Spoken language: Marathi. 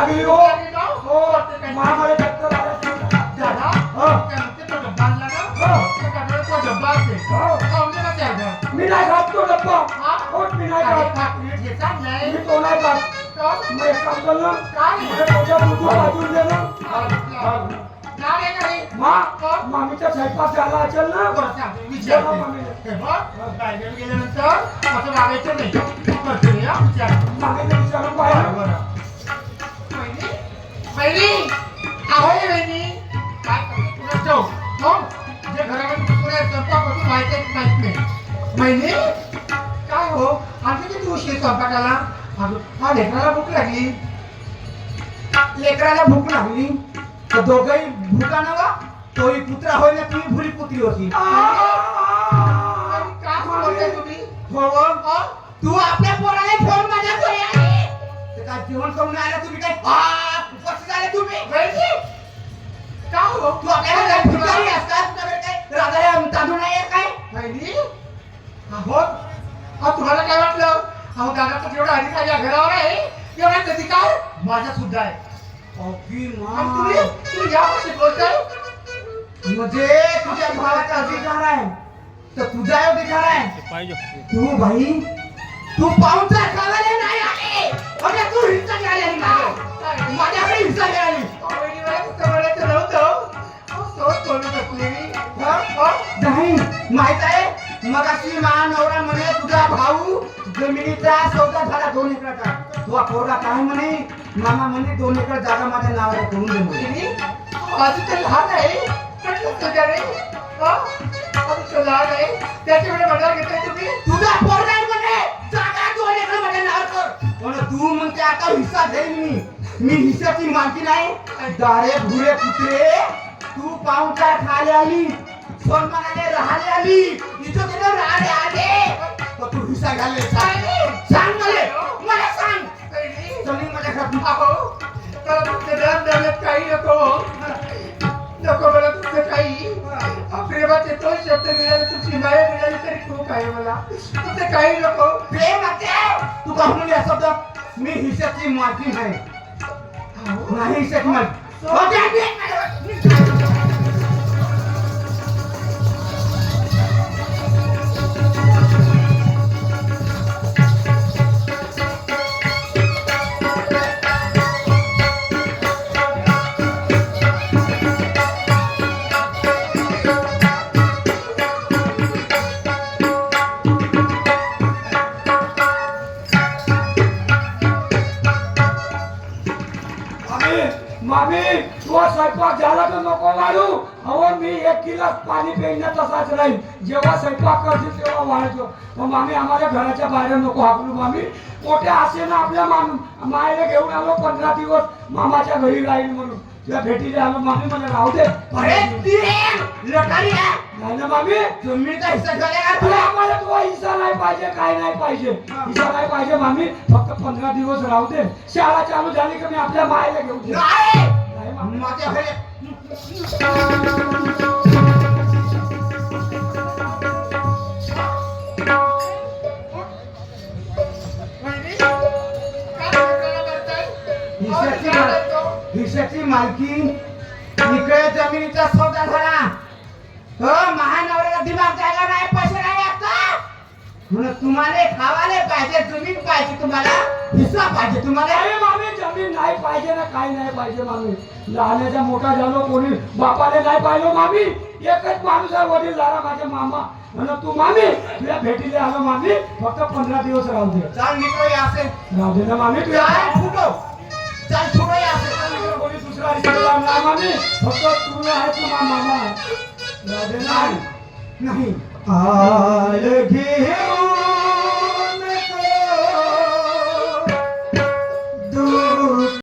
लागली हो हो महामारी डॉक्टर आला दादा ते तो डब्बा आणला ना त्या डब्यात तो डब्बा असेल खाऊन दे ना त्या मी नाही खात तो डब्बा हो मी नाही खात खात हे चांगलंय मी तो नाही खात मी एक काम कर ना काय तुझ्या दूध वाजून दे ना नाही नाही मामीचा स्वयंपाक झाला असेल ना विचार हे बघ बाहेर गेल्यानंतर असं वागायचं नाही करतो या विचार मामीने विचारून पाहिलं बहिणी ahoy बहिणी काय करतो तुला ठेव हो जे घरामध्ये तुला स्वयंपाक होतो माहिती नाही बहिणी काय हो आणखी किती उशीर स्वयंपाकाला हा लेकराला भूक लागली तर दोघंही भूका नवा तोही कुत्रा होईल ना तुम्ही भुरी कुत्री होती काय बोलताय तुम्ही हो तू आपल्या पोराला फोन माझ्या घरी आली तर काय जेवण करून आला तुम्ही काय उपस्थित झाले तुम्ही बहिणी का हो तू आपल्याला काय भिकारी असता तुझ्याकडे काय राधाया तांदूळ नाही आहे काय बहिणी अहो तुम्हाला काय वाटलं अहो दादा जेवढा अधिकार या घरावर आहे तेवढा कधी काय माझा सुद्धा आहे तुम्ही यावर्षी बोलताय म्हणजे तुझ्या भावाचा अधिकार आहे तर तुझा अधिकार आहे तू भाई तू पाहुणचा खावायला नाही आले अरे तू हिंसा घ्यायला आली माझ्याकडे हिंसा घ्यायला नाही माहित आहे मगाशी नवरा म्हणे तुझा भाऊ जमिनीचा सौदा झाला 2 एकराचा तुझा पोरगा काय म्हणे मामा म्हणे 2 एकर जागा माझ्या नावावर करून दे म्हणे अजून ते लहान आहे तुझ्या रे अजून लहान आहे त्याच्याकडे बदल घेताय तुम्ही तुझा पोरगा म्हणे जागा 2 एकर माझ्या नावावर कर म्हणून तू म्हणते आता हिस्सा देईन मी हिस्साची मालकी नाही दारे भुरे कुत्रे तू पाहुणचार खाले आली सोनमानाने राहिले आली इथं तिथं राहिले आले तर तू हिस्सा घाले सांग मला सांग चली माझ्या घरात तर तुमचं दौलत काही नको मला तुमचं काही प्रेमाचे तो शब्द मिळाले तुमची माया मिळाली तरी खूप आहे मला तुमचं काही नको प्रेम तू पाहून या शब्द मी हिस्साची मालकी नाही हिस्साची मालकी मामी तुझा स्वयंपाक झाला तर नको वाढू अहो मी 1 गिलास पाणी प्यायला तसाच राहील जेव्हा स्वयंपाक करशील तेव्हा वाढतो मग मामी आम्हाला घराच्या बाहेर नको हाकलू मामी मोठे असे ना आपल्या मायला घेऊन आलो 15 दिवस मामाच्या घरी राहील म्हणून तुला भेटीला आलो मामी मला राहू दे नाही ना मामी तुम्ही तुला आम्हाला तुझा हिस्सा नाही पाहिजे काय नाही पाहिजे हिस्सा नाही पाहिजे मामी फक्त 15 दिवस राहू दे शाळा चालू झाली का मी आपल्या मायला घेऊन नाही मामी माझ्या घरी हिस्साची मालकी इकडे जमिनीचा सौदा झाला महानवऱ्याला दिमाग जागा नाही पैसे नाही आता म्हणून तुम्हाला खावाले पाहिजे जमीन पाहिजे तुम्हाला हिस्सा पाहिजे तुम्हाला मामी जमीन नाही पाहिजे ना काही नाही पाहिजे मामी लहानाचा मोठा झालो कोणी बापाले नाही पाहिलं मामी एकच माणूस आहे वडील झाला माझे मामा म्हणून तू मामी तुला भेटीला आलो मामी फक्त 15 दिवस राहू दे चाल निघू असे राहू दे ना मामी तुला फुटो चाल छोड़ो असे कोणी दुसरा रिश्तेदार नाही मामी फक्त तू आहे तू मामा राहू दे नाही आल घेऊ